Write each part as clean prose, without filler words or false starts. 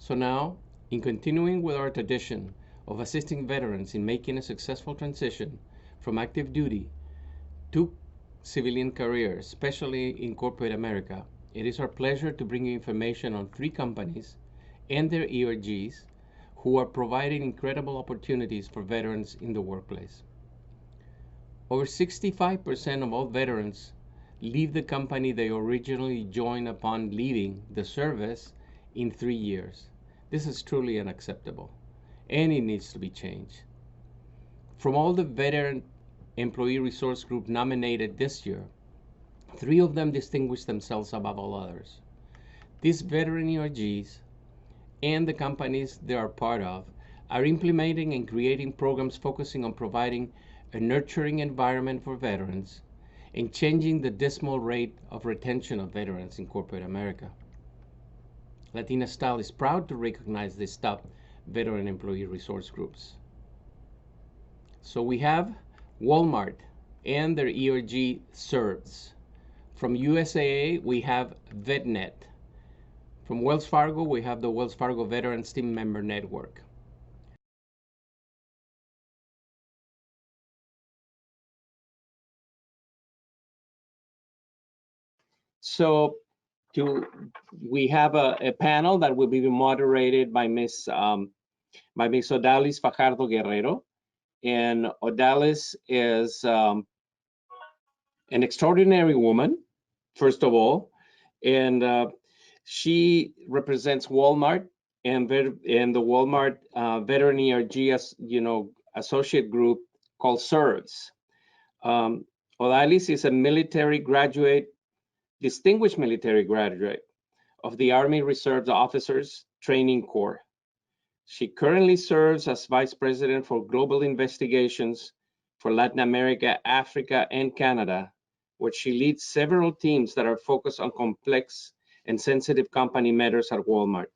So now, in continuing with our tradition of assisting veterans in making a successful transition from active duty to civilian careers, especially in corporate America, it is our pleasure to bring you information on 3 companies and their ERGs who are providing incredible opportunities for veterans in the workplace. Over 65% of all veterans leave the company they originally joined upon leaving the service in 3 years. This is truly unacceptable, and it needs to be changed. From all the veteran employee resource group nominated this year, 3 of them distinguished themselves above all others. These veteran ERGs and the companies they are part of are implementing and creating programs focusing on providing a nurturing environment for veterans and changing the dismal rate of retention of veterans in corporate America. Latina Style is proud to recognize these top veteran employee resource groups. So we have Walmart and their ERG serves. From USAA, we have VetNet. From Wells Fargo, we have the Wells Fargo Veterans Team Member Network. So we have a panel that will be moderated by Miss Odalis Fajardo Guerrero. And Odalis is an extraordinary woman, first of all, and she represents Walmart and the Walmart Veteran ERG, associate group called SERVES. Odalis is a military graduate, distinguished military graduate of the Army Reserve Officers Training Corps. She currently serves as Vice President for Global Investigations for Latin America, Africa, and Canada, where she leads several teams that are focused on complex and sensitive company matters at Walmart.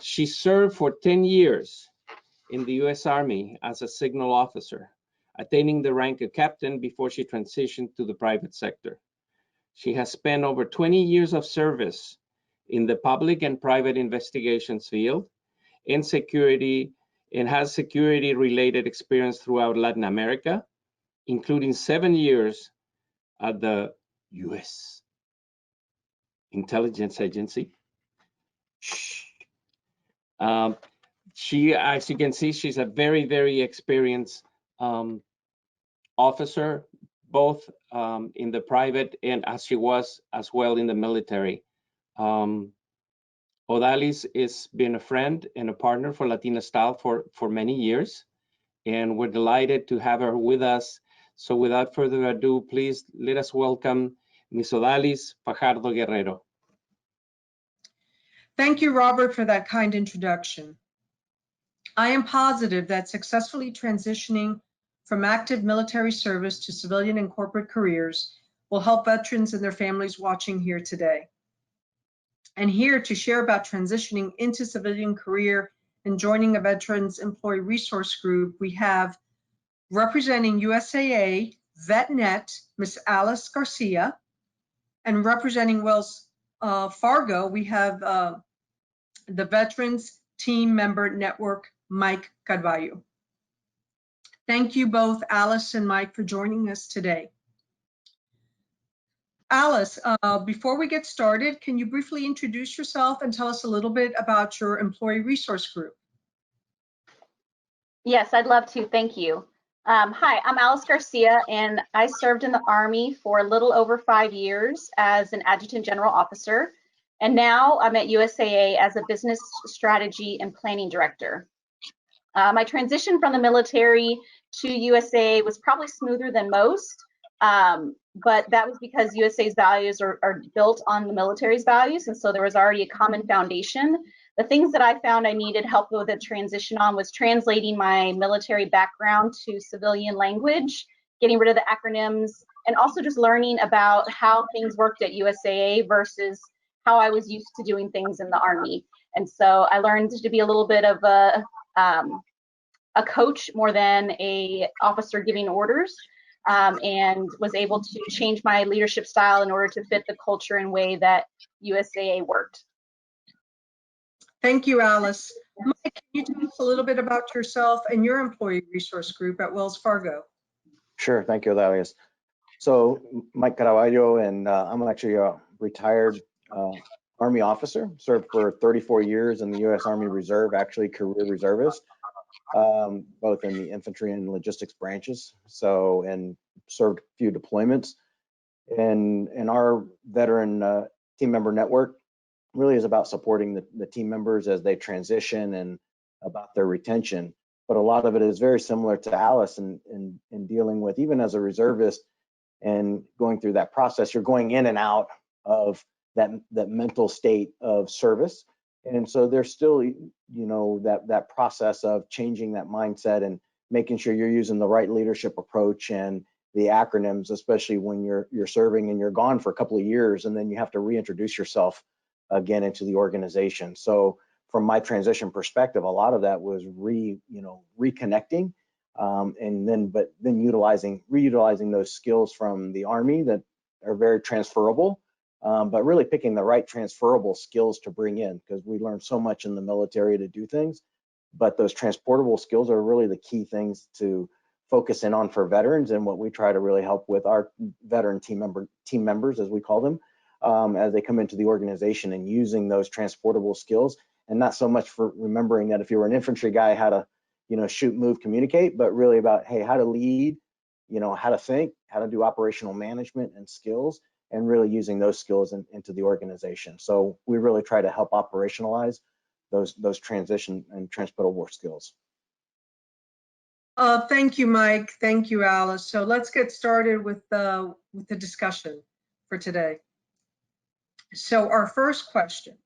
She served for 10 years in the U.S. Army as a signal officer, attaining the rank of captain before she transitioned to the private sector. She has spent over 20 years of service in the public and private investigations field and security, and has security-related experience throughout Latin America, including 7 years at the U.S. Intelligence Agency. She, as you can see, she's a very, very experienced officer, both in the private and as she was as well in the military. Odalis has been a friend and a partner for Latina Style for many years, and we're delighted to have her with us. So without further ado, please let us welcome Ms. Odalis Fajardo Guerrero. Thank you, Robert, for that kind introduction. I am positive that successfully transitioning from active military service to civilian and corporate careers will help veterans and their families watching here today. And here to share about transitioning into civilian career and joining a Veterans Employee Resource Group, we have representing USAA VetNet, Ms. Alice Garcia, and representing Wells Fargo, we have the Veterans Team Member Network, Mike Carvalho. Thank you both, Alice and Mike, for joining us today. Alice, before we get started, can you briefly introduce yourself and tell us a little bit about your employee resource group? Yes, I'd love to. Thank you. Hi, I'm Alice Garcia, and I served in the Army for a little over 5 years as an adjutant general officer. And now I'm at USAA as a business strategy and planning director. My transition from the military to USAA was probably smoother than most, but that was because USAA's values are built on the military's values, and so there was already a common foundation. The things that I found I needed help with the transition on was translating my military background to civilian language, getting rid of the acronyms, and also just learning about how things worked at USAA versus how I was used to doing things in the Army. And so I learned to be a little bit of a coach more than a officer giving orders, and was able to change my leadership style in order to fit the culture and way that USAA worked. Thank you, Alice. Mike, can you tell us a little bit about yourself and your employee resource group at Wells Fargo? Sure, thank you, Elias. So Mike Caraballo, and I'm actually a retired Army officer, served for 34 years in the U.S. Army Reserve, actually career reservist, both in the infantry and logistics branches. So, and served a few deployments. And our veteran team member network really is about supporting the team members as they transition and about their retention. But a lot of it is very similar to Alice in dealing with, even as a reservist and going through that process, you're going in and out of that mental state of service. And so there's still, that process of changing that mindset and making sure you're using the right leadership approach and the acronyms, especially when you're serving and you're gone for a couple of years, and then you have to reintroduce yourself again into the organization. So from my transition perspective, a lot of that was reconnecting, and then reutilizing those skills from the Army that are very transferable, but really picking the right transferable skills to bring in, because we learned so much in the military to do things, but those transportable skills are really the key things to focus in on for veterans, and what we try to really help with our veteran team members, as we call them, as they come into the organization, and using those transportable skills, and not so much for remembering that if you were an infantry guy, how to, shoot, move, communicate, but really about, hey, how to lead, how to think, how to do operational management and skills, and really using those skills into the organization. So we really try to help operationalize those transition and transportable skills. Thank you, Mike. Thank you, Alice. So let's get started with the discussion for today. So our first question: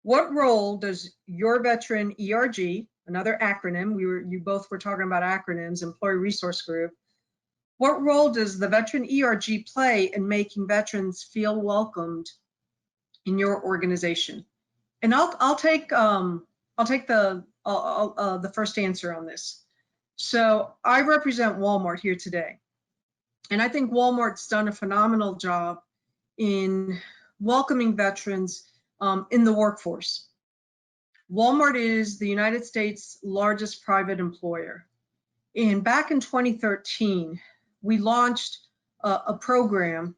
what role does your veteran ERG, another acronym, you both were talking about acronyms, Employee Resource Group, what role does the veteran ERG play in making veterans feel welcomed in your organization? And I'll take the first answer on this. So I represent Walmart here today, and I think Walmart's done a phenomenal job in welcoming veterans in the workforce. Walmart is the United States' largest private employer. And back in 2013, we launched a program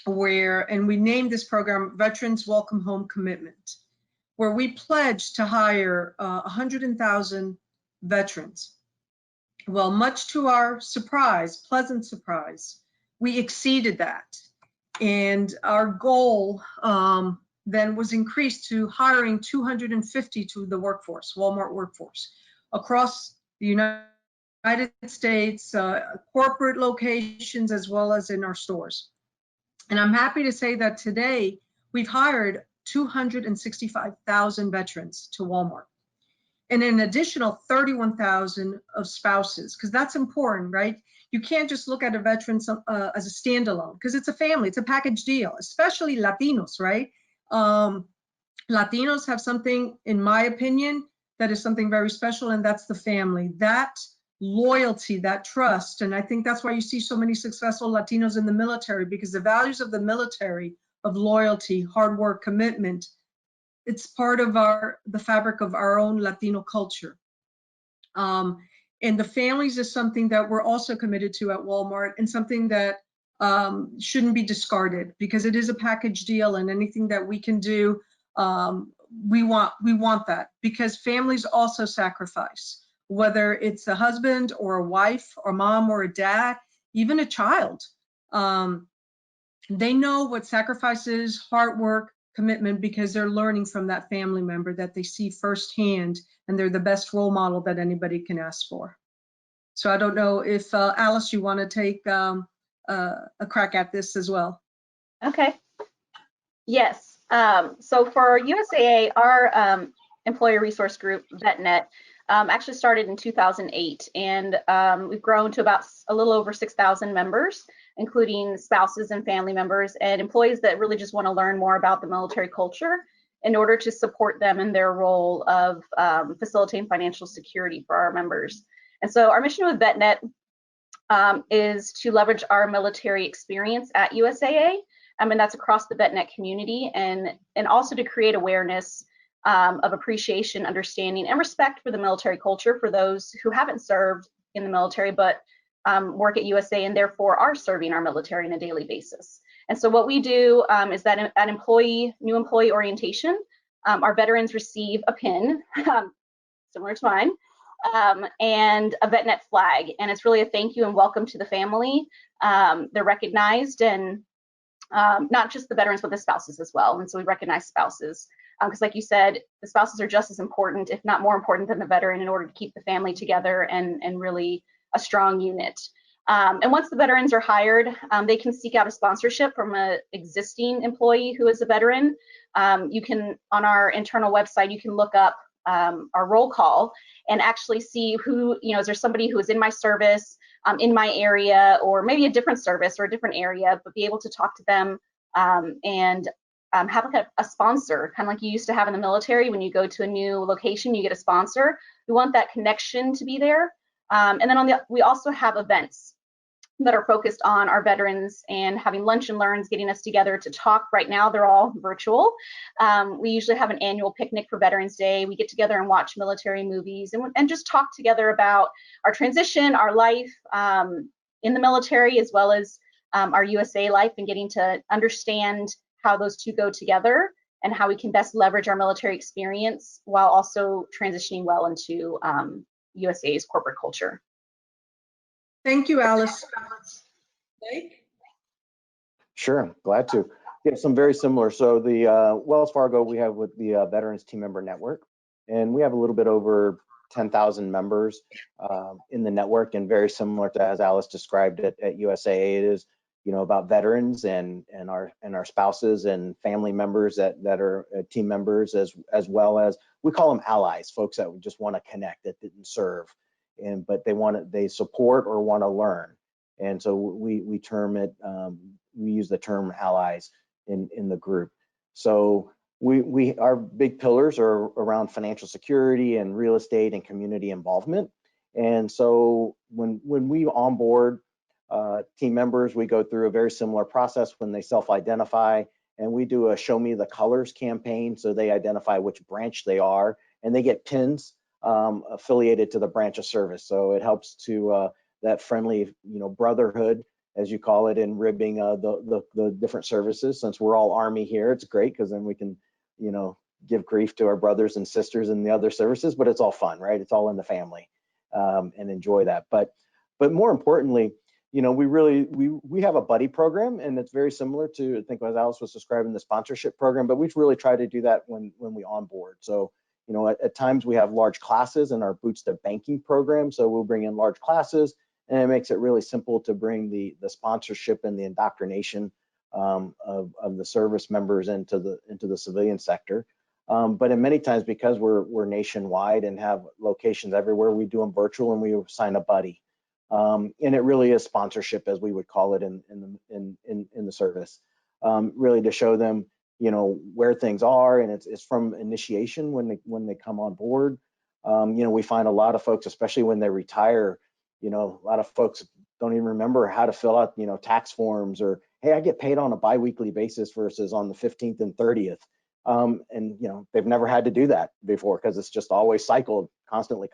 and we named this program Veterans Welcome Home Commitment, where we pledged to hire 100,000 veterans. Well, much to our surprise, pleasant surprise, we exceeded that. And our goal then was increased to hiring 250 to the workforce, Walmart workforce, across the United States, corporate locations, as well as in our stores. And I'm happy to say that today we've hired 265,000 veterans to Walmart, and an additional 31,000 of spouses, because that's important, right? You can't just look at a veteran as a standalone, because it's a family, it's a package deal, especially Latinos, right? Latinos have something, in my opinion, that is something very special, and that's the family, that loyalty, that trust. And I think that's why you see so many successful Latinos in the military, because the values of the military, of loyalty, hard work, commitment, it's part of the fabric of our own Latino culture. And the families is something that we're also committed to at Walmart, and something that shouldn't be discarded, because it is a package deal, and anything that we can do, we want that, because families also sacrifice, whether it's a husband or a wife or mom or a dad, even a child. They know what sacrifice is, hard work, commitment, because they're learning from that family member that they see firsthand, and they're the best role model that anybody can ask for. So I don't know if Alice, you want to take a crack at this as well. Okay. Yes. So for USAA, our employee resource group, VetNet, actually started in 2008, and we've grown to about a little over 6,000 members, including spouses and family members and employees that really just want to learn more about the military culture in order to support them in their role of facilitating financial security for our members. And so our mission with VetNet is to leverage our military experience at USAA, and that's across the VetNet community, and also to create awareness of appreciation, understanding, and respect for the military culture for those who haven't served in the military but work at USA and therefore are serving our military on a daily basis. And so what we do is that at new employee orientation, our veterans receive a pin, similar to mine, and a VetNet flag. And it's really a thank you and welcome to the family. They're recognized, and not just the veterans, but the spouses as well. And so we recognize spouses. Because like you said, the spouses are just as important, if not more important than the veteran, in order to keep the family together and really a strong unit. And once the veterans are hired, they can seek out a sponsorship from an existing employee who is a veteran. You can, on our internal website, you can look up our roll call and actually see who, is there somebody who is in my service, in my area, or maybe a different service or a different area, but be able to talk to them and have like a sponsor, kind of like you used to have in the military. When you go to a new location, you get a sponsor. We want that connection to be there. And then we also have events that are focused on our veterans and having lunch and learns, getting us together to talk. Right now, they're all virtual. We usually have an annual picnic for Veterans Day. We get together and watch military movies and just talk together about our transition, our life in the military, as well as our USA life, and getting to understand how those two go together and how we can best leverage our military experience while also transitioning well into USA's corporate culture. Thank you, Alice. Blake? Sure, glad to. Yeah, some very similar. So the Wells Fargo, we have with the Veterans Team Member Network, and we have a little bit over 10,000 members in the network, and very similar to as Alice described it at USAA. It is, about veterans and our spouses and family members that are team members, as well as we call them allies, folks that just want to connect, that didn't serve, but they support or want to learn. And so we term it, we use the term allies in the group. So our big pillars are around financial security and real estate and community involvement. And so when we onboard team members, we go through a very similar process when they self-identify, and we do a show me the colors campaign. So they identify which branch they are, and they get pins affiliated to the branch of service. So it helps to that friendly, brotherhood, as you call it, in ribbing the different services. Since we're all Army here, it's great because then we can, give grief to our brothers and sisters in the other services, but it's all fun, right? It's all in the family, and enjoy that. But more importantly, we have a buddy program, and it's very similar to, I think, as Alice was describing, the sponsorship program, but we've really tried to do that when we onboard. So, at times we have large classes in our Boots to Banking program. So we'll bring in large classes, and it makes it really simple to bring the sponsorship and the indoctrination of the service members into the civilian sector. But in many times, because we're nationwide and have locations everywhere, we do them virtual, and we assign a buddy. And it really is sponsorship, as we would call it in the service, really to show them, where things are, and it's from initiation when they come on board. We find a lot of folks, especially when they retire, a lot of folks don't even remember how to fill out, tax forms, or, hey, I get paid on a biweekly basis versus on the 15th and 30th. And they've never had to do that before because it's just always cycled constantly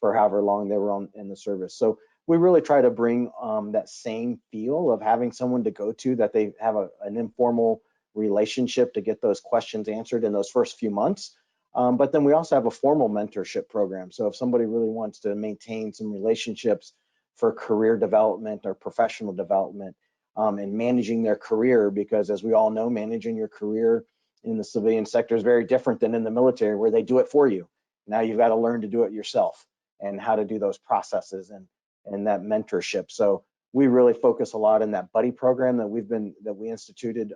for however long they were in the service. So we really try to bring that same feel of having someone to go to, that they have an informal relationship to get those questions answered in those first few months. But then we also have a formal mentorship program. So if somebody really wants to maintain some relationships for career development or professional development, and managing their career, because as we all know, managing your career in the civilian sector is very different than in the military, where they do it for you. Now you've got to learn to do it yourself, and how to do those processes and that mentorship. So we really focus a lot in that buddy program that we instituted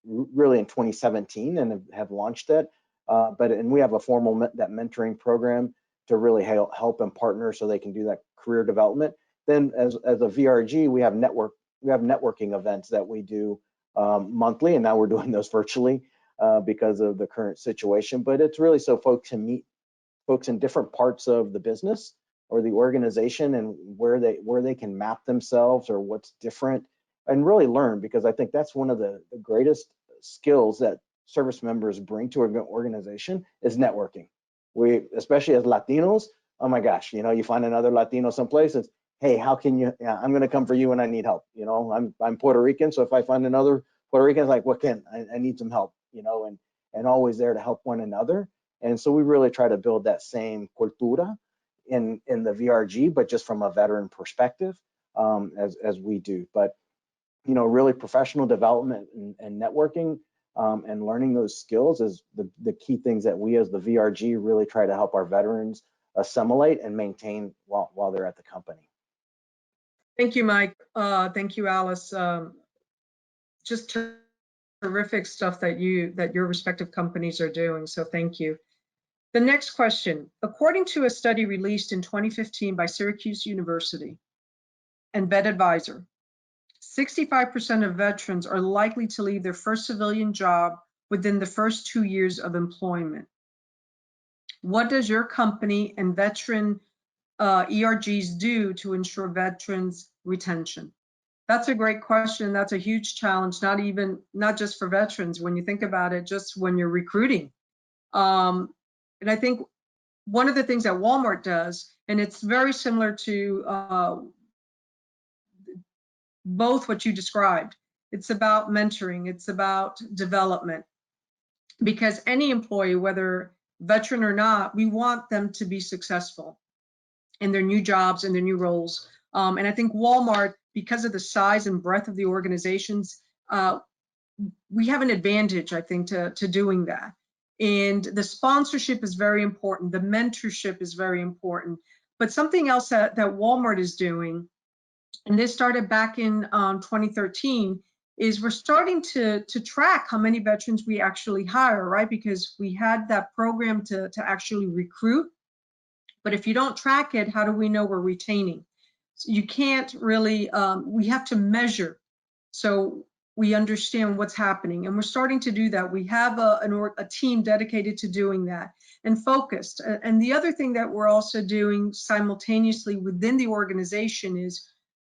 really in 2017 and have launched it. And we have a formal that mentoring program to really help and partner so they can do that career development. Then as a VRG, we have networking events that we do monthly, and now we're doing those virtually because of the current situation. But it's really so folks can meet folks in different parts of the business or the organization, and where they can map themselves or what's different, and really learn, because I think that's one of the greatest skills that service members bring to an organization is networking. We, especially as Latinos, oh my gosh, you know, you find another Latino someplace, it's, hey, how can you, yeah, I'm gonna come for you when I need help. You know, I'm Puerto Rican, so if I find another Puerto Rican, it's like, what can, I need some help, you know, and always there to help one another. And so we really try to build that same cultura in the VRG, but just from a veteran perspective, as we do. But, you know, really professional development and networking and learning those skills is the key things that we as the VRG really try to help our veterans assimilate and maintain while they're at the company. Thank you, Mike. Thank you, Alice. Just terrific stuff that your respective companies are doing. So thank you. The next question, according to a study released in 2015 by Syracuse University and Vet Advisor, 65% of veterans are likely to leave their first civilian job within the first 2 years of employment. What does your company and veteran ERGs do to ensure veterans retention? That's a great question. That's a huge challenge, not just for veterans. When you think about it, just when you're recruiting. And I think one of the things that Walmart does, and it's very similar to both what you described, it's about mentoring, it's about development. Because any employee, whether veteran or not, we want them to be successful in their new jobs and their new roles. And I think Walmart, because of the size and breadth of the organizations, we have an advantage, I think, to doing that. And the sponsorship is very important. The mentorship is very important. But something else that Walmart is doing, and this started back in 2013, is we're starting to track how many veterans we actually hire, right? Because we had that program to actually recruit. But if you don't track it, how do we know we're retaining? So you can't really, we have to measure. So we understand what's happening, and we're starting to do that. We have a team dedicated to doing that and focused. And the other thing that we're also doing simultaneously within the organization is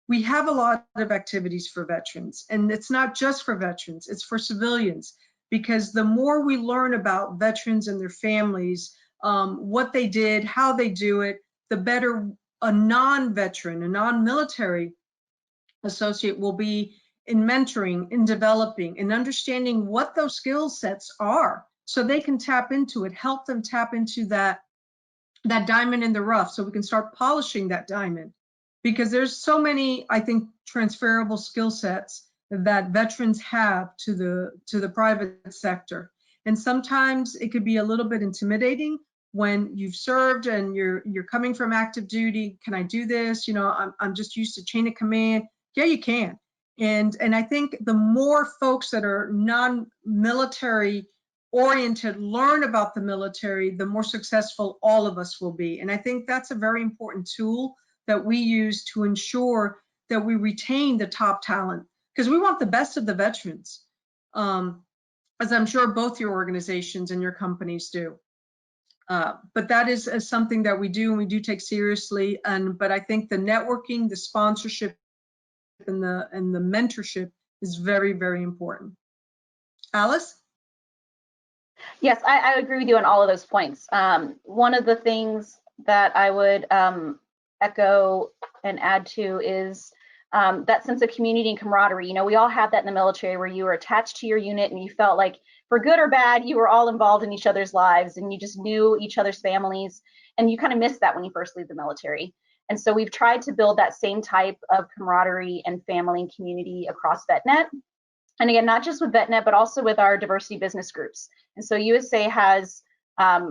we have a lot of activities for veterans, and it's not just for veterans, it's for civilians, because the more we learn about veterans and their families, what they did, how they do it, the better a non-veteran, a non-military associate will be in mentoring, in developing, in understanding what those skill sets are, so they can tap into it, help them tap into that diamond in the rough, so we can start polishing that diamond. Because there's so many, I think, transferable skill sets that veterans have to the private sector. And sometimes it could be a little bit intimidating when you've served and you're coming from active duty. Can I do this? You know, I'm just used to chain of command. Yeah, you can. And I think the more folks that are non-military oriented learn about the military, the more successful all of us will be. And I think that's a very important tool that we use to ensure that we retain the top talent, because we want the best of the veterans, as I'm sure both your organizations and your companies do. But that is something that we do and we do take seriously. But I think the networking, the sponsorship, and the mentorship is very, very important. Alice? Yes, I agree with you on all of those points. One of the things that I would echo and add to is that sense of community and camaraderie. You know, we all have that in the military, where you were attached to your unit and you felt like, for good or bad, you were all involved in each other's lives and you just knew each other's families, and you kind of miss that when you first leave the military. And so we've tried to build that same type of camaraderie and family and community across VetNet. And again, not just with VetNet, but also with our diversity business groups. And so USA has a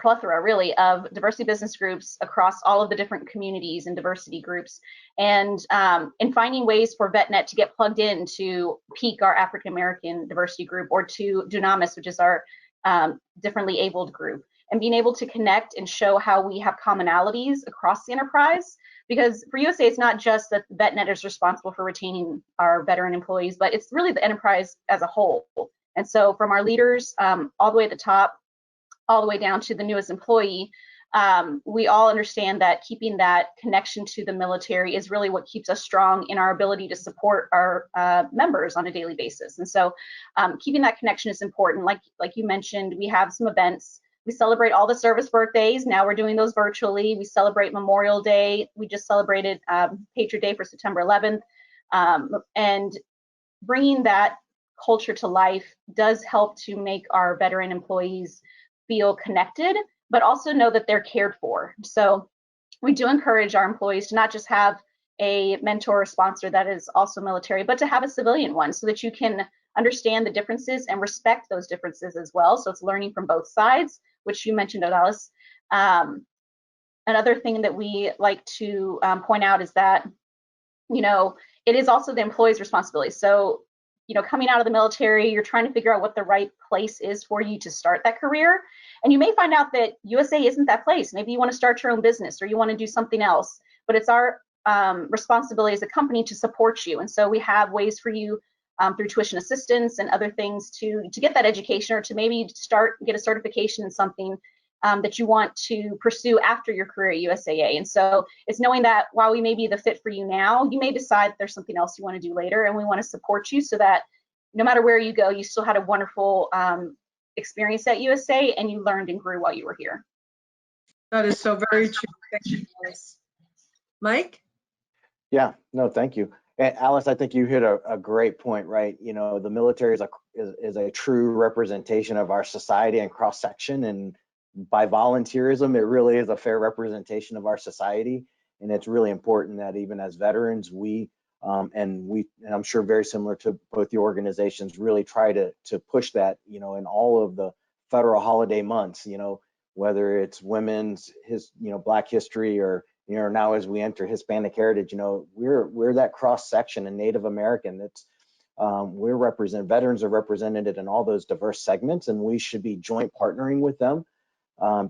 plethora really of diversity business groups across all of the different communities and diversity groups, and finding ways for VetNet to get plugged in to Peak, our African American diversity group, or to Dunamis, which is our differently abled group, and being able to connect and show how we have commonalities across the enterprise. Because for USA, it's not just that VetNet is responsible for retaining our veteran employees, but it's really the enterprise as a whole. And so from our leaders all the way at the top, all the way down to the newest employee, we all understand that keeping that connection to the military is really what keeps us strong in our ability to support our members on a daily basis. And so keeping that connection is important. Like you mentioned, we have some events. We celebrate all the service birthdays. Now we're doing those virtually. We celebrate Memorial Day. We just celebrated Patriot Day for September 11th. And bringing that culture to life does help to make our veteran employees feel connected, but also know that they're cared for. So we do encourage our employees to not just have a mentor or sponsor that is also military, but to have a civilian one so that you can understand the differences and respect those differences as well. So it's learning from both sides, which you mentioned, Odalis. Another thing that we like to point out is that, it is also the employee's responsibility. So, coming out of the military, you're trying to figure out what the right place is for you to start that career. And you may find out that USA isn't that place. Maybe you want to start your own business or you want to do something else, but it's our responsibility as a company to support you. And so we have ways for you through tuition assistance and other things to get that education, or to maybe get a certification in something that you want to pursue after your career at USAA. And so it's knowing that while we may be the fit for you now, you may decide that there's something else you want to do later, and we want to support you so that no matter where you go, you still had a wonderful experience at USA and you learned and grew while you were here. That is so very true. Thank you, Alice. Mike? Yeah, no, thank you. And Alice, I think you hit a great point, right? The military is a true representation of our society and cross section, and by volunteerism, it really is a fair representation of our society. And it's really important that even as veterans, and I'm sure very similar to both the organizations, really try to push that, in all of the federal holiday months, whether it's women's, Black history, or, now as we enter Hispanic heritage, we're that cross section, and Native American. That's veterans are represented in all those diverse segments, and we should be joint partnering with them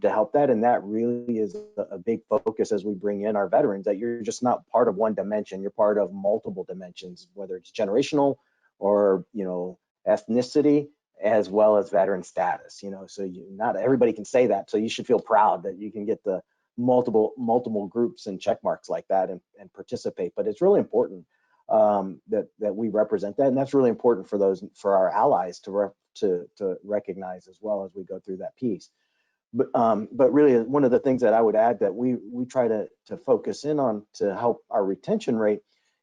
to help that. And that really is a big focus as we bring in our veterans, that you're just not part of one dimension, you're part of multiple dimensions, whether it's generational or, ethnicity, as well as veteran status, so not everybody can say that. So you should feel proud that you can get the multiple groups and check marks like that and participate. But it's really important that we represent that. And that's really important for our allies to recognize as well as we go through that piece. But really, one of the things that I would add that we try to focus in on to help our retention rate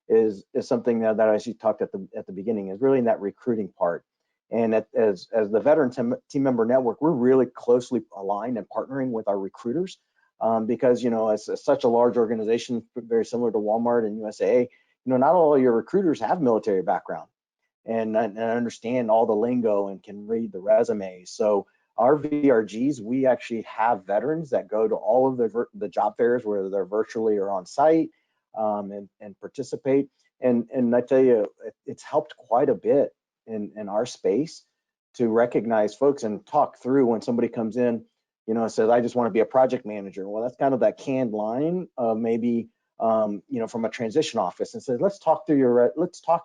is something that I actually talked at the beginning, is really in that recruiting part. And as the Veteran Team Member Network, we're really closely aligned and partnering with our recruiters because, as such a large organization, very similar to Walmart and USAA, not all of your recruiters have military background and understand all the lingo and can read the resumes. So our VRGs, we actually have veterans that go to all of the job fairs, whether they're virtually or on site, and participate. And I tell you, it's helped quite a bit in our space to recognize folks and talk through when somebody comes in, and says, I just want to be a project manager. Well, that's kind of that canned line of maybe, from a transition office, and says, let's talk your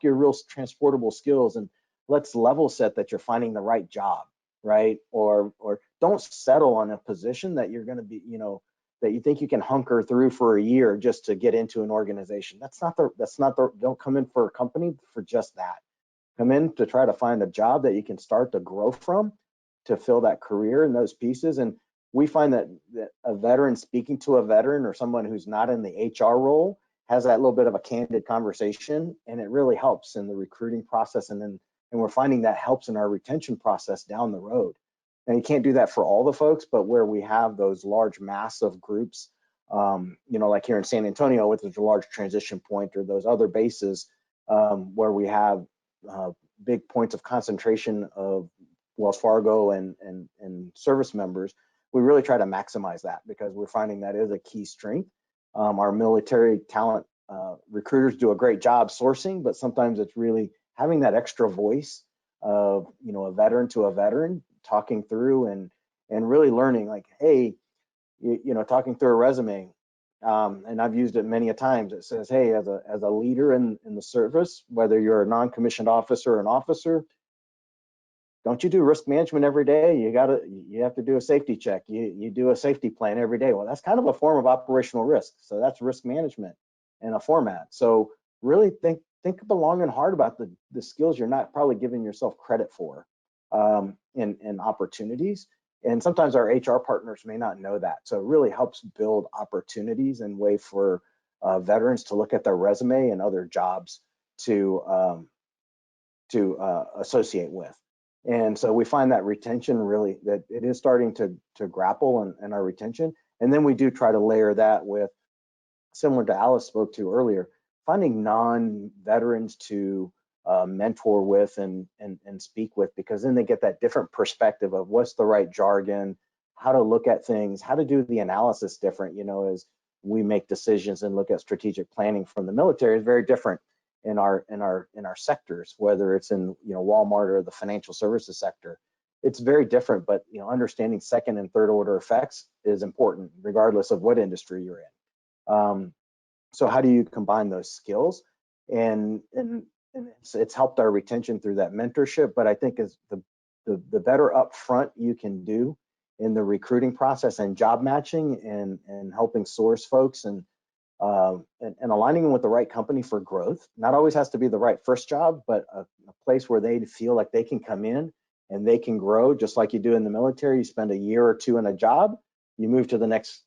real transportable skills, and let's level set that you're finding the right job. Right? Or don't settle on a position that you're going to be, that you think you can hunker through for a year just to get into an organization. Don't come in for a company for just that. Come in to try to find a job that you can start to grow from, to fill that career in those pieces. And we find that a veteran speaking to a veteran, or someone who's not in the HR role, has that little bit of a candid conversation, and it really helps in the recruiting process. And we're finding that helps in our retention process down the road. And you can't do that for all the folks, but where we have those large, massive groups, like here in San Antonio, with a large transition point, or those other bases where we have big points of concentration of Wells Fargo and service members, we really try to maximize that, because we're finding that is a key strength. Our military talent recruiters do a great job sourcing, but sometimes it's really having that extra voice of, a veteran to a veteran, talking through and really learning, like, hey, talking through a resume. And I've used it many a times. It says, hey, as a leader in the service, whether you're a non-commissioned officer or an officer, don't you do risk management every day? You you have to do a safety check. You do a safety plan every day. Well, that's kind of a form of operational risk. So that's risk management in a format. So really think long and hard about the skills you're not probably giving yourself credit for in opportunities. And sometimes our HR partners may not know that. So it really helps build opportunities and way for veterans to look at their resume and other jobs to associate with. And so we find that retention really, that it is starting to grapple in our retention. And then we do try to layer that with, similar to Alice spoke to earlier, finding non-veterans to mentor with and speak with, because then they get that different perspective of what's the right jargon, how to look at things, how to do the analysis different, as we make decisions and look at strategic planning from the military is very different in our sectors, whether it's in Walmart or the financial services sector. It's very different, but understanding second and third order effects is important regardless of what industry you're in. So how do you combine those skills? And it's helped our retention through that mentorship, but I think is the better upfront you can do in the recruiting process and job matching and helping source folks and aligning them with the right company for growth. Not always has to be the right first job, but a place where they feel like they can come in and they can grow, just like you do in the military. You spend a year or two in a job, you move to the next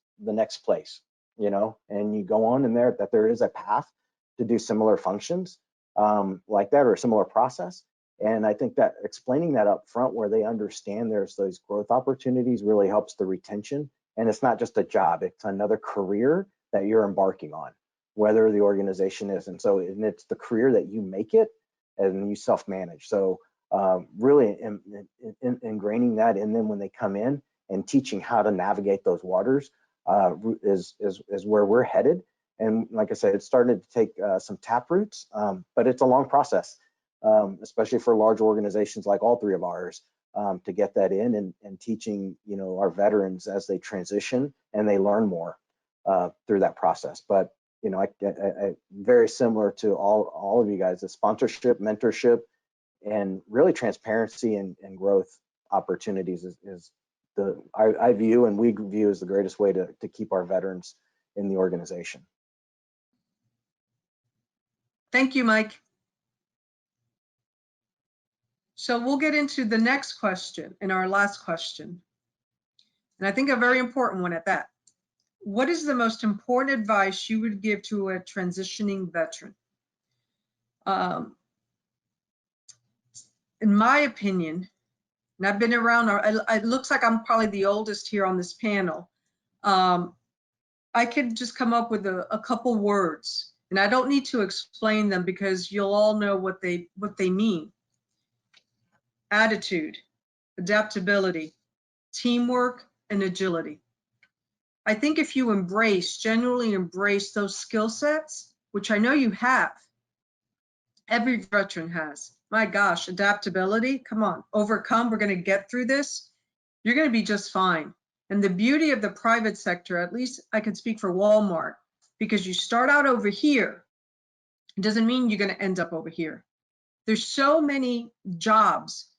place, and you go on in there, that there is a path to do similar functions like that or a similar process. And I think that explaining that up front where they understand there's those growth opportunities really helps the retention. And it's not just a job, it's another career that you're embarking on, whether the organization is. And so it's the career that you make it and you self-manage. So really ingraining that in them when they come in and teaching how to navigate those waters is where we're headed. And like I said, it's started to take some tap roots, but it's a long process, especially for large organizations like all three of ours, to get that in and teaching, our veterans as they transition and they learn more through that process. But, I very similar to all of you guys, the sponsorship, mentorship, and really transparency and growth opportunities is I view and we view as the greatest way to keep our veterans in the organization. Thank you, Mike. So we'll get into the next question and our last question. And I think a very important one at that. What is the most important advice you would give to a transitioning veteran? In my opinion, and I've been around, it looks like I'm probably the oldest here on this panel. I could just come up with a couple words, and I don't need to explain them because you'll all know what they mean. Attitude, adaptability, teamwork, and agility. I think if you genuinely embrace those skill sets, which I know you have, every veteran has. My gosh, adaptability, come on, overcome, we're going to get through this. You're going to be just fine. And the beauty of the private sector, at least I can speak for Walmart, because you start out over here, it doesn't mean you're going to end up over here. There's so many jobs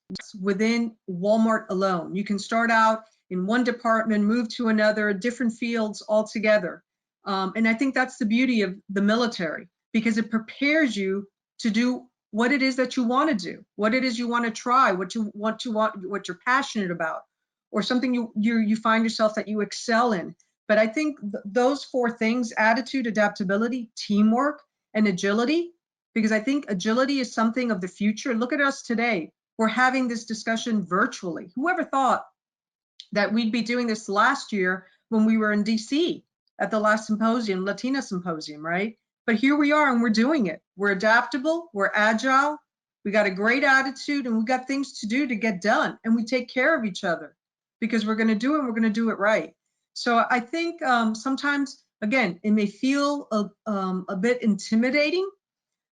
within Walmart alone. You can start out in one department, move to another, different fields altogether. And I think that's the beauty of the military, because it prepares you to do what it is that you want to do, what it is you want to try, what you're passionate about, or something you find yourself that you excel in. But I think those four things, attitude, adaptability, teamwork, and agility, because I think agility is something of the future. Look at us today. We're having this discussion virtually. Whoever thought that we'd be doing this last year when we were in DC at the last symposium, Latina Symposium, right? But here we are and we're doing it. We're adaptable, we're agile, we got a great attitude, and we got things to do to get done. And we take care of each other because we're going to do it and we're going to do it right. So I think sometimes, again, it may feel a bit intimidating,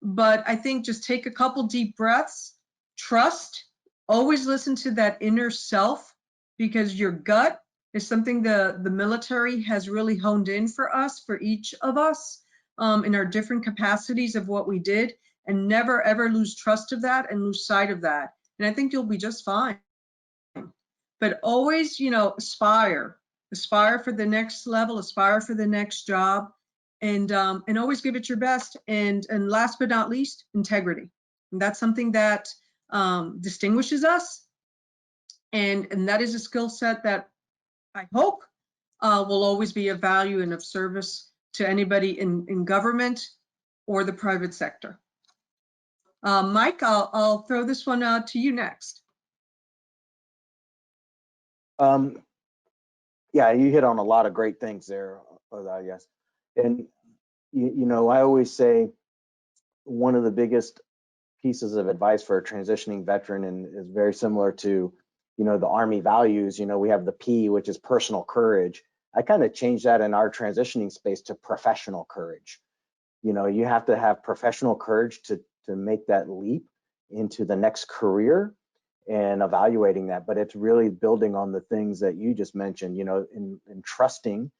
but I think just take a couple deep breaths, trust, always listen to that inner self, because your gut is something the military has really honed in for us, for each of us, in our different capacities of what we did, and never ever lose trust of that and lose sight of that. And I think you'll be just fine. but always, aspire for the next level, aspire for the next job, and always give it your best. And last but not least, integrity. And that's something that distinguishes us. And that is a skill set that I hope will always be of value and of service to anybody in government or the private sector. Mike, I'll throw this one to you next. Yeah, you hit on a lot of great things there, yes. And I always say one of the biggest pieces of advice for a transitioning veteran, and is very similar to, the Army values. We have the P, which is personal courage. I kind of changed that in our transitioning space to professional courage. You have to have professional courage to make that leap into the next career and evaluating that. But it's really building on the things that you just mentioned, in trusting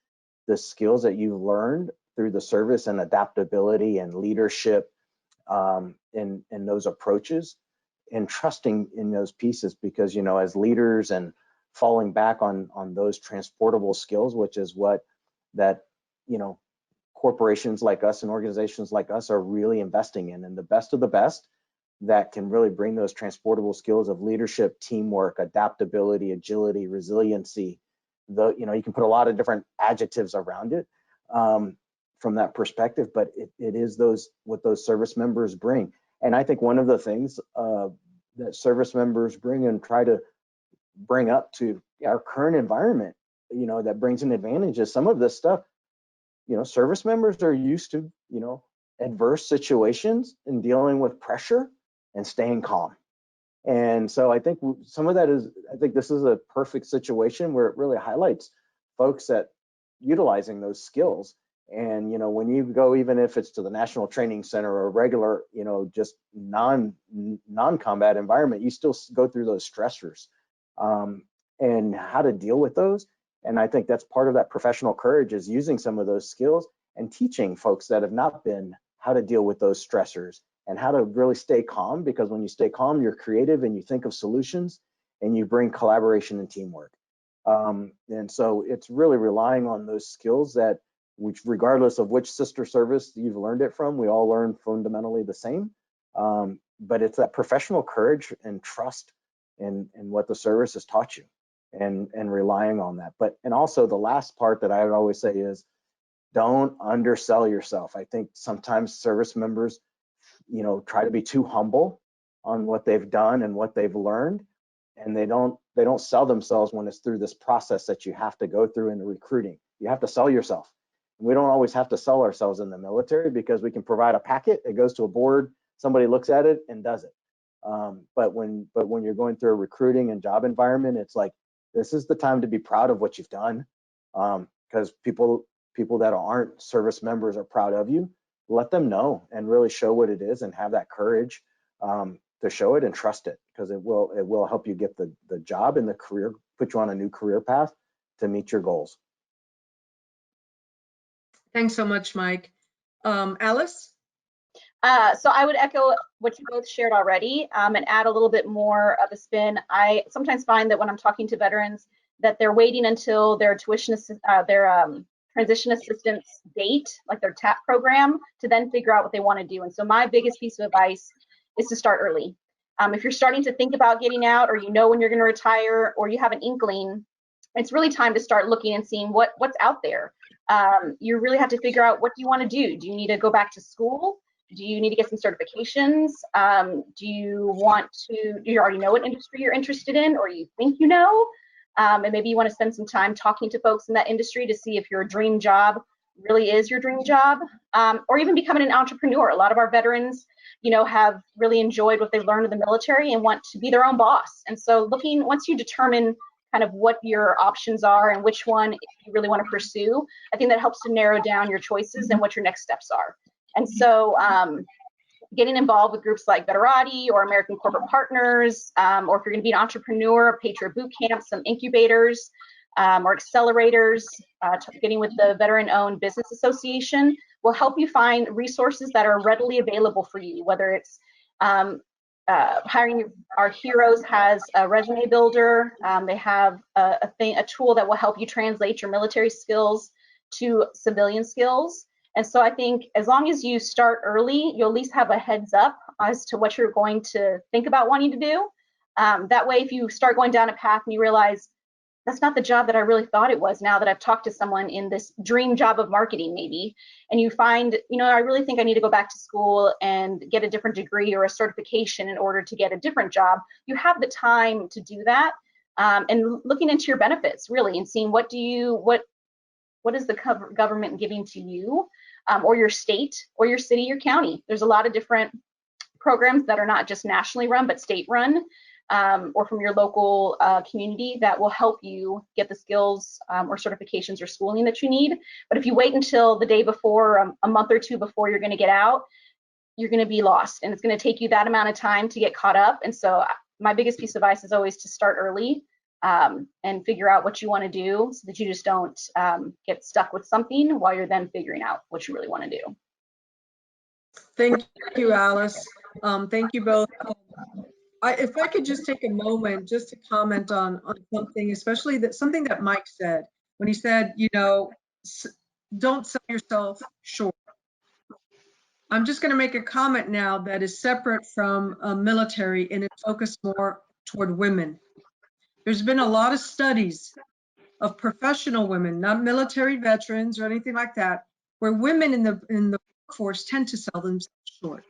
the skills that you've learned through the service, and adaptability and leadership in those approaches, and trusting in those pieces, because, as leaders, and falling back on those transportable skills, which is what that, corporations like us and organizations like us are really investing in, and the best of the best that can really bring those transportable skills of leadership, teamwork, adaptability, agility, resiliency. You can put a lot of different adjectives around it from that perspective, but it is what those service members bring. And I think one of the things that service members bring and try to bring up to our current environment, that brings an advantage is some of this stuff. Service members are used to, adverse situations and dealing with pressure and staying calm. And so I think some of that I think this is a perfect situation where it really highlights folks that utilizing those skills. And, when you go, even if it's to the National Training Center or regular, just non-combat environment, you still go through those stressors and how to deal with those. And I think that's part of that professional courage, is using some of those skills and teaching folks that have not been how to deal with those stressors and how to really stay calm, because when you stay calm, you're creative and you think of solutions and you bring collaboration and teamwork. And so it's really relying on those skills that, which regardless of which sister service you've learned it from, we all learn fundamentally the same. But it's that professional courage and trust in what the service has taught you, and relying on that. And also the last part that I would always say is, don't undersell yourself. I think sometimes service members, try to be too humble on what they've done and what they've learned, and they don't sell themselves when it's through this process that you have to go through in the recruiting. You have to sell yourself. And we don't always have to sell ourselves in the military, because we can provide a packet, it goes to a board, somebody looks at it and does it. But when you're going through a recruiting and job environment, it's like, this is the time to be proud of what you've done, because people that aren't service members are proud of you. Let them know and really show what it is, and have that courage to show it and trust it, because it will help you get the job and the career, put you on a new career path to meet your goals. Thanks so much, Mike. Alice? So I would echo what you both shared already, and add a little bit more of a spin. I sometimes find that when I'm talking to veterans, that they're waiting until their transition assistance date, like their TAP program, to then figure out what they want to do. And so my biggest piece of advice is to start early. If you're starting to think about getting out, or when you're going to retire, or you have an inkling, it's really time to start looking and seeing what's out there. You really have to figure out, what do you want to do? Do you need to go back to school? Do you need to get some certifications? Do you already know what industry you're interested in, or you think you know? And maybe you want to spend some time talking to folks in that industry to see if your dream job really is your dream job, or even becoming an entrepreneur. A lot of our veterans, have really enjoyed what they've learned in the military and want to be their own boss. And so once you determine kind of what your options are and which one you really want to pursue, I think that helps to narrow down your choices and what your next steps are. And so getting involved with groups like Veterati or American Corporate Partners, or if you're going to be an entrepreneur, Patriot Boot Camp, some incubators or accelerators, getting with the Veteran-Owned Business Association will help you find resources that are readily available for you, whether it's Hiring Our Heroes has a resume builder. They have a tool that will help you translate your military skills to civilian skills. And so I think as long as you start early, you'll at least have a heads up as to what you're going to think about wanting to do. That way, if you start going down a path and you realize that's not the job that I really thought it was, now that I've talked to someone in this dream job of marketing maybe, and you find, I really think I need to go back to school and get a different degree or a certification in order to get a different job, you have the time to do that. And looking into your benefits really and seeing what is the government giving to you, or your state or your city or county. There's a lot of different programs that are not just nationally run but state run, or from your local community that will help you get the skills or certifications or schooling that you need. But if you wait until the day before, a month or two before you're going to get out, you're going to be lost, and it's going to take you that amount of time to get caught up. And so my biggest piece of advice is always to start early and figure out what you want to do so that you just don't get stuck with something while you're then figuring out what you really want to do. Thank you, Alice. Thank you both. If I could just take a moment just to comment on something, especially something that Mike said when he said, don't sell yourself short. I'm just going to make a comment now that is separate from military, and it's focused more toward women. There's been a lot of studies of professional women, not military veterans or anything like that, where women in the workforce tend to sell themselves short.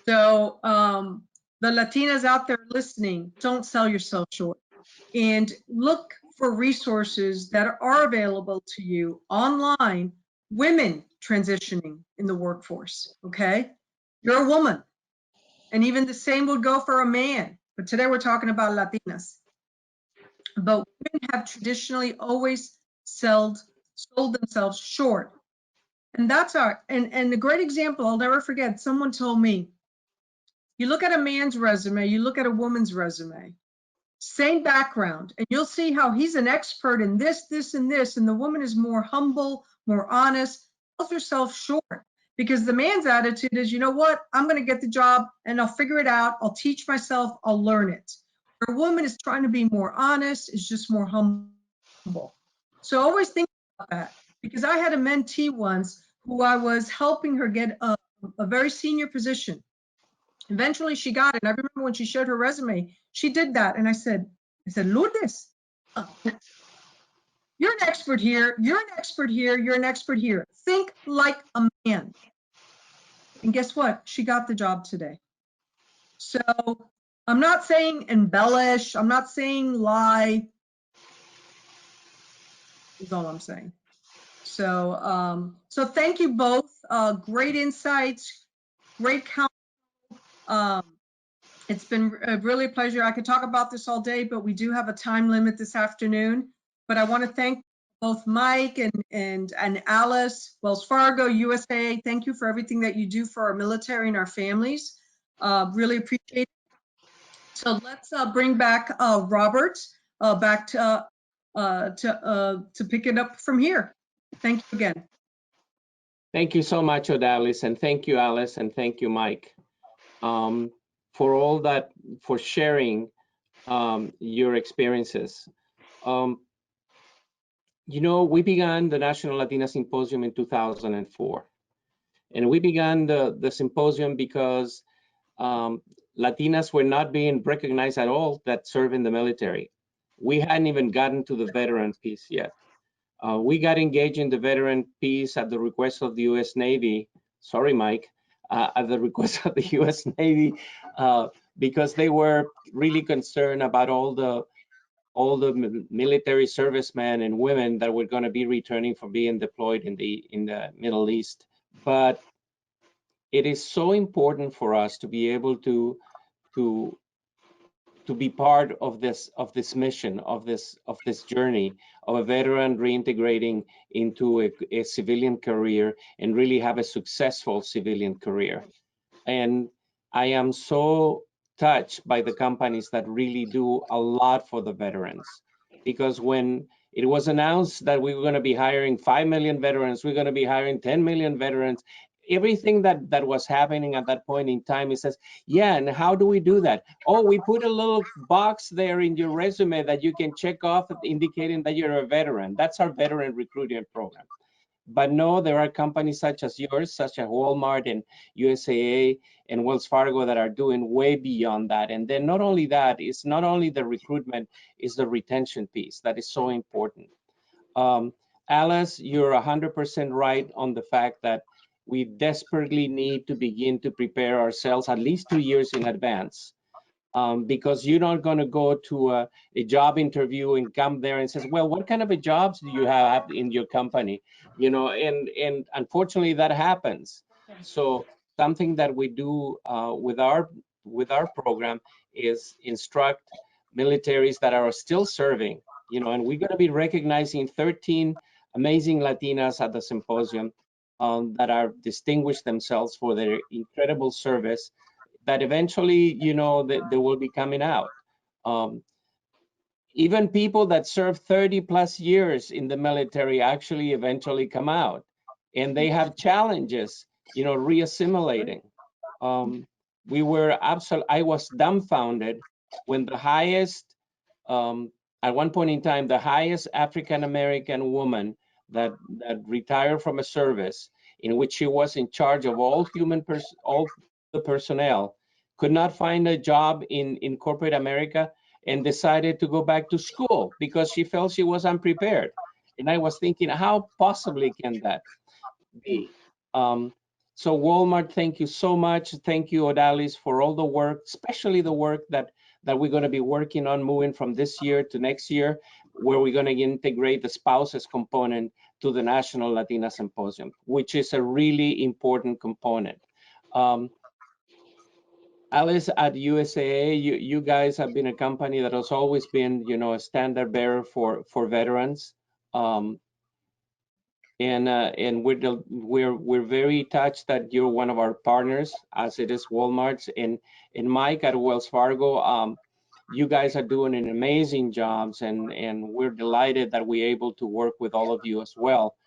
So the Latinas out there listening, don't sell yourself short, and look for resources that are available to you online. Women transitioning in the workforce, okay? You're a woman, and even the same would go for a man. But today we're talking about Latinas. But women have traditionally always sold themselves short. And that's and a great example, I'll never forget, someone told me, you look at a man's resume, you look at a woman's resume, same background, and you'll see how he's an expert in this, this, and this, and the woman is more humble, more honest, sells herself short. Because the man's attitude is, you know what, I'm going to get the job and I'll figure it out. I'll teach myself, I'll learn it. A woman is trying to be more honest, is just more humble. So always think about that, because I had a mentee once who I was helping her get a very senior position. Eventually she got it. And I remember when she showed her resume, she did that. And I said, Lourdes, you're an expert here, you're an expert here, you're an expert here. Think like a man. And guess what? She got the job today. So I'm not saying embellish, I'm not saying lie, is all I'm saying. So, so thank you both. Great insights, great counsel. It's been really a pleasure. I could talk about this all day, but we do have a time limit this afternoon. But I want to thank both Mike and Alice, Wells Fargo, USAA. Thank you for everything that you do for our military and our families. Really appreciate it. So let's bring back Robert back to pick it up from here. Thank you again. Thank you so much, Odalis, and thank you, Alice, and thank you, Mike, for all that, for sharing your experiences. We began the National Latina Symposium in 2004, and we began the symposium because Latinas were not being recognized at all that serve in the military. We hadn't even gotten to the veteran piece yet. We got engaged in the veteran piece at the request of the U.S. Navy. Sorry, Mike, at the request of the U.S. Navy, because they were really concerned about all the military servicemen and women that were going to be returning from being deployed in the Middle East. But it is so important for us to be able to be part of this mission, of this journey of a veteran reintegrating into a civilian career and really have a successful civilian career. And I am so touched by the companies that really do a lot for the veterans, because when it was announced that we were going to be hiring 5 million veterans, we're going to be hiring 10 million veterans, everything that was happening at that point in time, he says, yeah, and how do we do that? Oh, we put a little box there in your resume that you can check off indicating that you're a veteran. That's our veteran recruiting program. But no, there are companies such as yours, such as Walmart and USAA and Wells Fargo, that are doing way beyond that. And then not only that, it's not only the recruitment, it's the retention piece that is so important. Alice, you're 100% right on the fact that we desperately need to begin to prepare ourselves at least 2 years in advance. Because you're not going to go to a job interview and come there and says, well, what kind of a jobs do you have in your company? You know, and unfortunately that happens. So something that we do with our program is instruct militaries that are still serving, you know, and we're going to be recognizing 13 amazing Latinas at the symposium that are distinguished themselves for their incredible service, that eventually, you know, they will be coming out. Even people that serve 30 plus years in the military actually eventually come out, and they have challenges, you know, reassimilating. I was dumbfounded when the highest, at one point in time, the highest African-American woman that retired from a service in which she was in charge of all the personnel, could not find a job in corporate America and decided to go back to school because she felt she was unprepared. And I was thinking, how possibly can that be? So Walmart, thank you so much. Thank you, Odalis, for all the work, especially the work that we're going to be working on moving from this year to next year, where we're going to integrate the spouses component to the National Latina Symposium, which is a really important component. Alice, at USAA, you guys have been a company that has always been, you know, a standard bearer for veterans, and we're very touched that you're one of our partners, as it is Walmart's, and Mike at Wells Fargo. You guys are doing an amazing jobs, and we're delighted that we're able to work with all of you as well.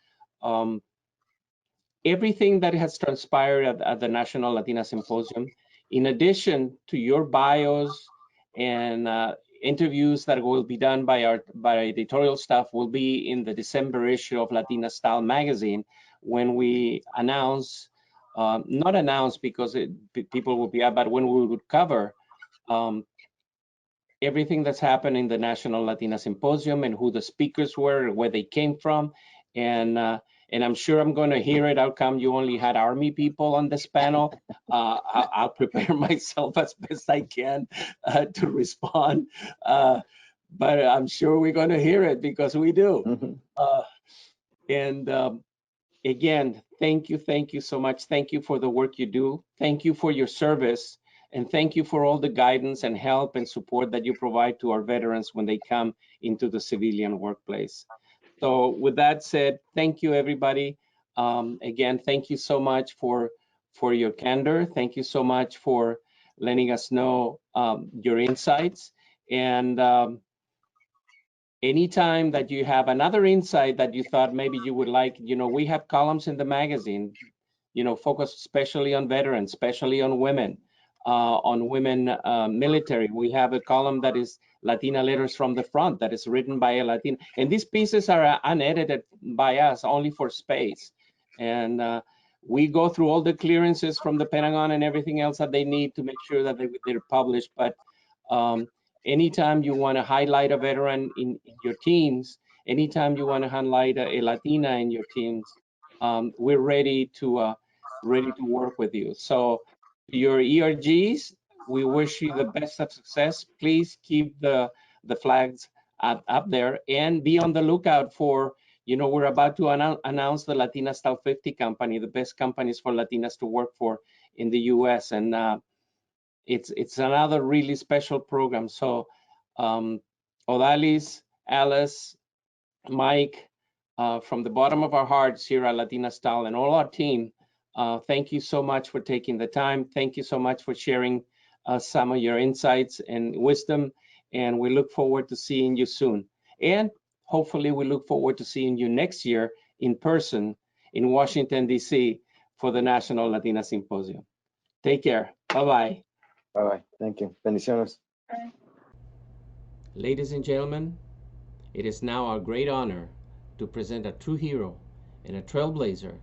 Everything that has transpired at the National Latina Symposium, in addition to your bios and interviews that will be done by our editorial staff, will be in the December issue of Latina Style magazine, when we announce, not announce because people will be out, but when we would cover everything that's happened in the National Latina Symposium and who the speakers were, where they came from, and I'm sure I'm going to hear it. How come you only had Army people on this panel? I'll prepare myself as best I can to respond. But I'm sure we're going to hear it because we do. Again, thank you so much. Thank you for the work you do. Thank you for your service. And thank you for all the guidance and help and support that you provide to our veterans when they come into the civilian workplace. So with that said, thank you, everybody. Again, thank you so much for your candor. Thank you so much for letting us know your insights. And anytime that you have another insight that you thought maybe you would like, you know, we have columns in the magazine, you know, focused especially on veterans, especially on women military. We have a column that is Latina Letters from the Front, that is written by a Latina. And these pieces are unedited by us, only for space. And we go through all the clearances from the Pentagon and everything else that they need to make sure that they're published. But anytime you want to highlight a veteran in your teams, anytime you want to highlight a Latina in your teams, we're ready to work with you. So your ERGs, we wish you the best of success. Please keep the flags up there and be on the lookout for, you know, we're about to announce the Latina Style 50 company, the best companies for Latinas to work for in the US. And it's another really special program. So Odalis, Alice, Mike, from the bottom of our hearts here at Latina Style and all our team, thank you so much for taking the time. Thank you so much for sharing some of your insights and wisdom. And we look forward to seeing you soon. And hopefully we look forward to seeing you next year in person in Washington, D.C. for the National Latina Symposium. Take care. Bye-bye. Bye-bye. Thank you. Bendiciones. Ladies and gentlemen, it is now our great honor to present a true hero and a trailblazer,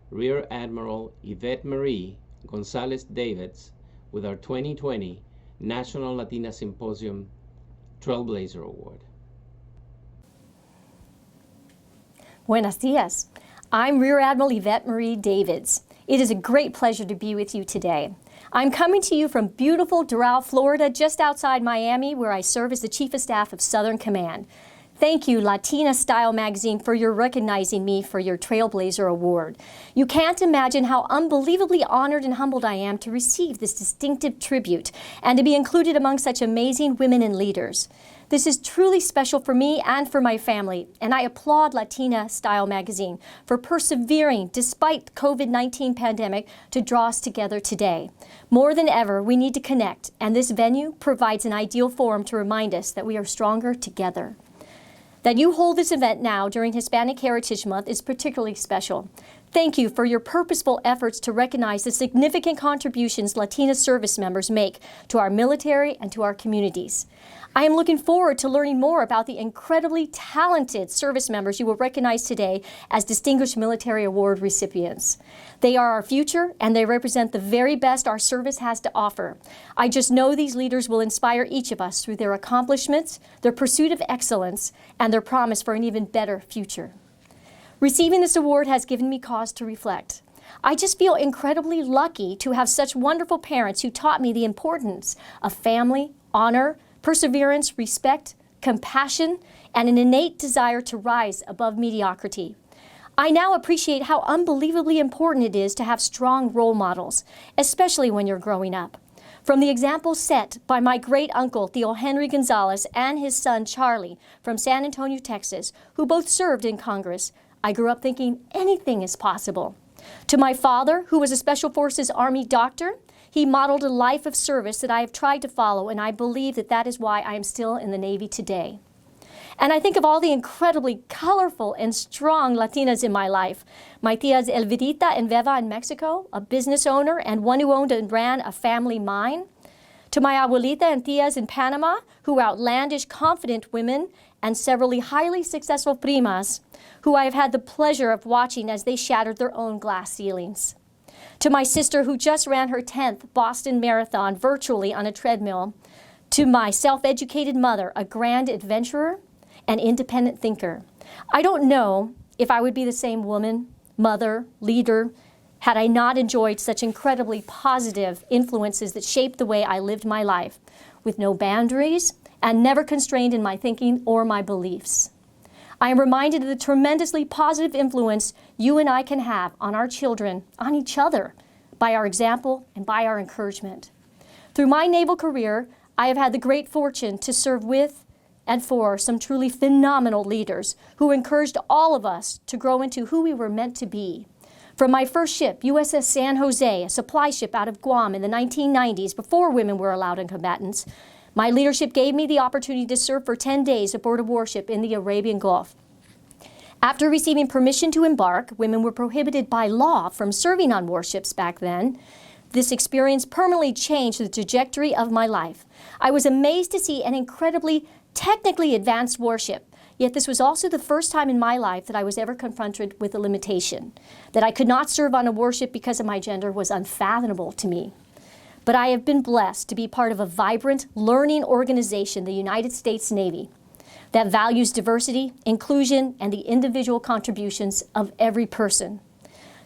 Rear Admiral Yvette Marie Gonzalez Davids, with our 2020 National Latina Symposium Trailblazer Award. Buenos dias. I'm Rear Admiral Yvette Marie Davids. It is a great pleasure to be with you today. I'm coming to you from beautiful Doral, Florida, just outside Miami, where I serve as the Chief of Staff of Southern Command. Thank you, Latina Style Magazine, for your recognizing me for your Trailblazer Award. You can't imagine how unbelievably honored and humbled I am to receive this distinctive tribute and to be included among such amazing women and leaders. This is truly special for me and for my family, and I applaud Latina Style Magazine for persevering despite the COVID-19 pandemic to draw us together today. More than ever, we need to connect, and this venue provides an ideal forum to remind us that we are stronger together. That you hold this event now during Hispanic Heritage Month is particularly special. Thank you for your purposeful efforts to recognize the significant contributions Latina service members make to our military and to our communities. I am looking forward to learning more about the incredibly talented service members you will recognize today as Distinguished Military Award recipients. They are our future, and they represent the very best our service has to offer. I just know these leaders will inspire each of us through their accomplishments, their pursuit of excellence, and their promise for an even better future. Receiving this award has given me cause to reflect. I just feel incredibly lucky to have such wonderful parents who taught me the importance of family, honor, perseverance, respect, compassion, and an innate desire to rise above mediocrity. I now appreciate how unbelievably important it is to have strong role models, especially when you're growing up. From the example set by my great uncle, Theo Henry Gonzalez, and his son, Charlie, from San Antonio, Texas, who both served in Congress, I grew up thinking anything is possible. To my father, who was a Special Forces Army doctor, he modeled a life of service that I have tried to follow, and I believe that that is why I am still in the Navy today. And I think of all the incredibly colorful and strong Latinas in my life. My tias Elvirita and Veva in Mexico, a business owner and one who owned and ran a family mine. To my abuelita and tias in Panama, who were outlandish, confident women, and several highly successful primas, who I have had the pleasure of watching as they shattered their own glass ceilings. To my sister who just ran her 10th Boston Marathon virtually on a treadmill. To my self-educated mother, a grand adventurer and independent thinker. I don't know if I would be the same woman, mother, leader, had I not enjoyed such incredibly positive influences that shaped the way I lived my life, with no boundaries and never constrained in my thinking or my beliefs. I am reminded of the tremendously positive influence you and I can have on our children, on each other, by our example and by our encouragement. Through my naval career, I have had the great fortune to serve with and for some truly phenomenal leaders who encouraged all of us to grow into who we were meant to be. From my first ship, USS San Jose, a supply ship out of Guam in the 1990s before women were allowed in combatants, my leadership gave me the opportunity to serve for 10 days aboard a warship in the Arabian Gulf. After receiving permission to embark, women were prohibited by law from serving on warships back then. This experience permanently changed the trajectory of my life. I was amazed to see an incredibly technically advanced warship, yet this was also the first time in my life that I was ever confronted with a limitation. That I could not serve on a warship because of my gender was unfathomable to me. But I have been blessed to be part of a vibrant, learning organization, the United States Navy, that values diversity, inclusion, and the individual contributions of every person.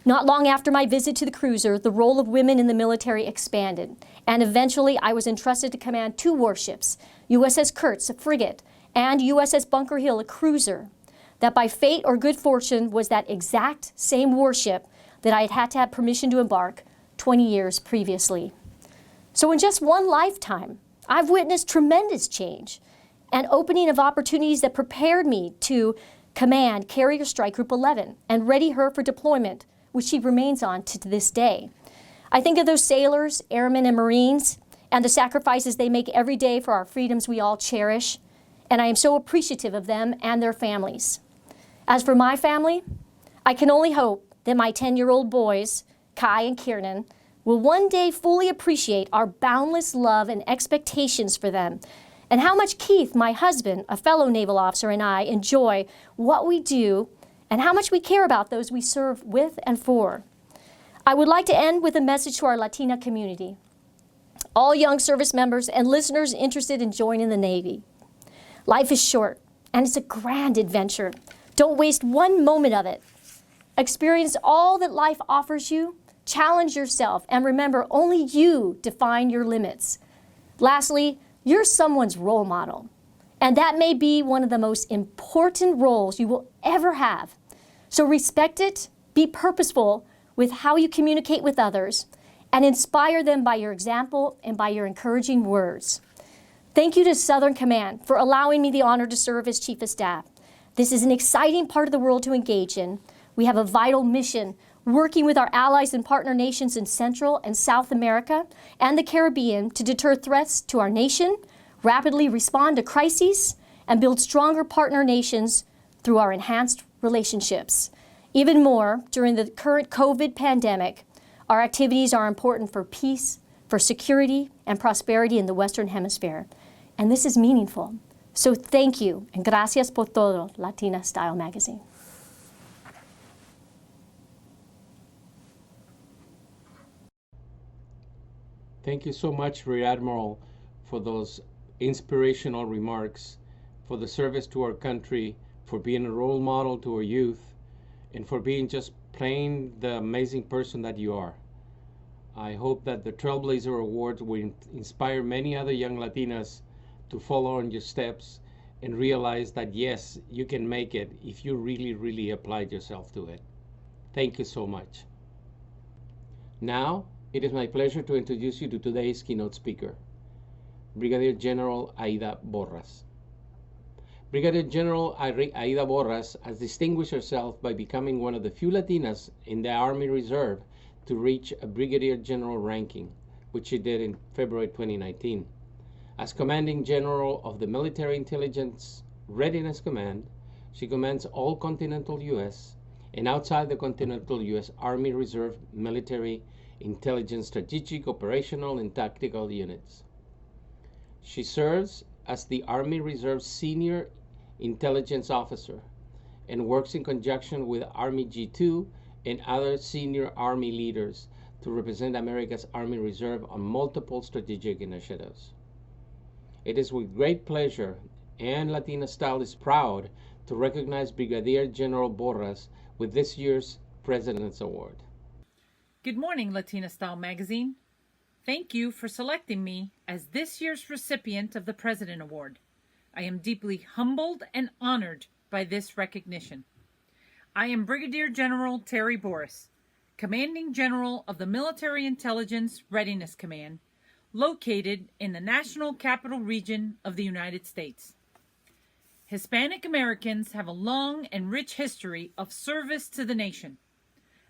Not long after my visit to the cruiser, the role of women in the military expanded, and eventually I was entrusted to command 2 warships, USS Kurtz, a frigate, and USS Bunker Hill, a cruiser, that by fate or good fortune was that exact same warship that I had had to have permission to embark 20 years previously. So in just one lifetime, I've witnessed tremendous change, an opening of opportunities that prepared me to command Carrier Strike Group 11 and ready her for deployment, which she remains on to this day. I think of those sailors, airmen, and Marines, and the sacrifices they make every day for our freedoms we all cherish, and I am so appreciative of them and their families. As for my family, I can only hope that my 10-year-old boys Kai, and Kiernan will one day fully appreciate our boundless love and expectations for them, and how much Keith, my husband, a fellow naval officer, and I enjoy what we do, and how much we care about those we serve with and for. I would like to end with a message to our Latina community, all young service members and listeners interested in joining the Navy. Life is short, and it's a grand adventure. Don't waste one moment of it. Experience all that life offers you, challenge yourself, and remember, only you define your limits. Lastly, you're someone's role model, and that may be one of the most important roles you will ever have. So respect it, be purposeful with how you communicate with others, and inspire them by your example and by your encouraging words. Thank you to Southern Command for allowing me the honor to serve as Chief of Staff. This is an exciting part of the world to engage in. We have a vital mission working with our allies and partner nations in Central and South America and the Caribbean to deter threats to our nation, rapidly respond to crises, and build stronger partner nations through our enhanced relationships. Even more, during the current COVID pandemic, our activities are important for peace, for security, and prosperity in the Western Hemisphere. And this is meaningful. So thank you, and gracias por todo, Latina Style Magazine. Thank you so much, Rear Admiral, for those inspirational remarks, for the service to our country, for being a role model to our youth, and for being just plain the amazing person that you are. I hope that the Trailblazer Awards will inspire many other young Latinas to follow in your steps and realize that yes, you can make it if you really, really applied yourself to it. Thank you so much. Now, it is my pleasure to introduce you to today's keynote speaker, Brigadier General Aida Borras. Brigadier General Aida Borras has distinguished herself by becoming one of the few Latinas in the Army Reserve to reach a Brigadier General ranking, which she did in February 2019. As Commanding General of the Military Intelligence Readiness Command, she commands all continental U.S. and outside the continental U.S. Army Reserve military intelligence, strategic, operational, and tactical units. She serves as the Army Reserve Senior Intelligence Officer and works in conjunction with Army G2 and other senior Army leaders to represent America's Army Reserve on multiple strategic initiatives. It is with great pleasure, and Latina Style is proud to recognize Brigadier General Borras with this year's President's Award. Good morning, Latina Style Magazine. Thank you for selecting me as this year's recipient of the President Award. I am deeply humbled and honored by this recognition. I am Brigadier General Terry Borras, Commanding General of the Military Intelligence Readiness Command, located in the National Capital Region of the United States. Hispanic Americans have a long and rich history of service to the nation.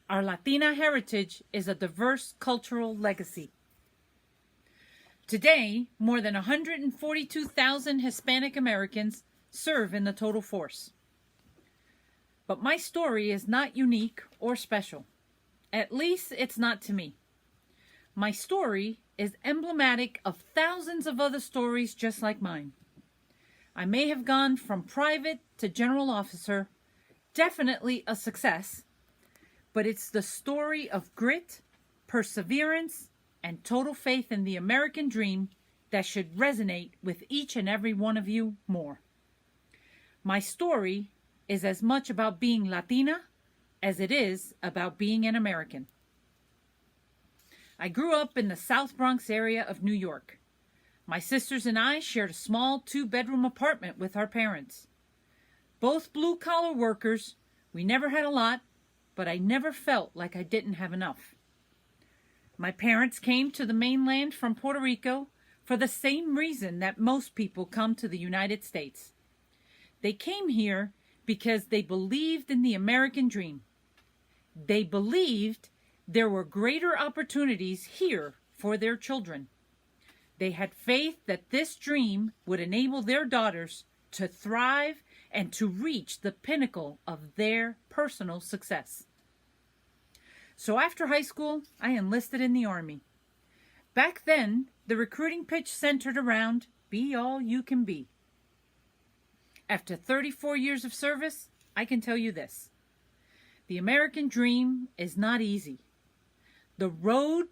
Our Latina heritage is a diverse cultural legacy. Today, more than 142,000 Hispanic Americans serve in the total force. But my story is not unique or special. At least it's not to me. My story is emblematic of thousands of other stories just like mine. I may have gone from private to general officer, definitely a success, but it's the story of grit, perseverance, and total faith in the American dream that should resonate with each and every one of you more. My story is as much about being Latina as it is about being an American. I grew up in the South Bronx area of New York. My sisters and I shared a small 2-bedroom apartment with our parents. Both blue-collar workers, we never had a lot, but I never felt like I didn't have enough. My parents came to the mainland from Puerto Rico for the same reason that most people come to the United States. They came here because they believed in the American dream. They believed there were greater opportunities here for their children. They had faith that this dream would enable their daughters to thrive and to reach the pinnacle of their personal success. So after high school, I enlisted in the Army. Back then, the recruiting pitch centered around be all you can be. After 34 years of service, I can tell you this. The American dream is not easy. The road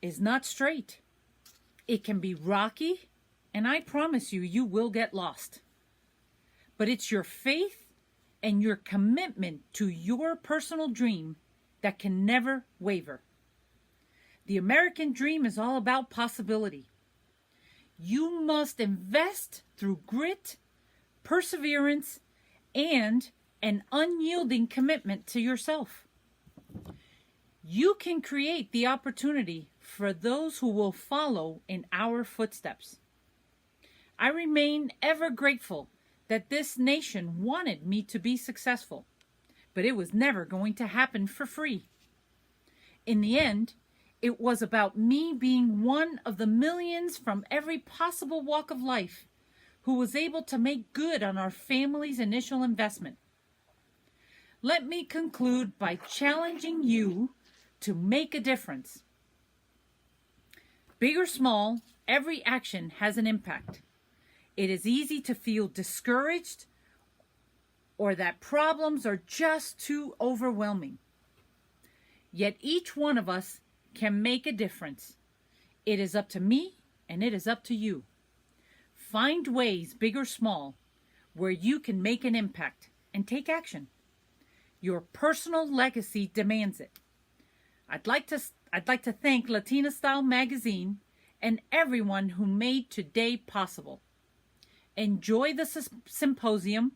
is not straight. It can be rocky, and I promise you, you will get lost. But it's your faith and your commitment to your personal dream that can never waver. The American dream is all about possibility. You must invest through grit, perseverance, and an unyielding commitment to yourself. You can create the opportunity for those who will follow in our footsteps. I remain ever grateful that this nation wanted me to be successful, but it was never going to happen for free. In the end, it was about me being one of the millions from every possible walk of life who was able to make good on our family's initial investment. Let me conclude by challenging you to make a difference. Big or small, every action has an impact. It is easy to feel discouraged or that problems are just too overwhelming. Yet each one of us can make a difference. It is up to me and it is up to you. Find ways, big or small, where you can make an impact and take action. Your personal legacy demands it. I'd like to thank Latina Style Magazine and everyone who made today possible. Enjoy the symposium.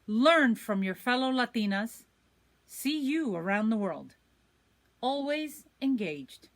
Learn from your fellow Latinas. See you around the world. Always engaged.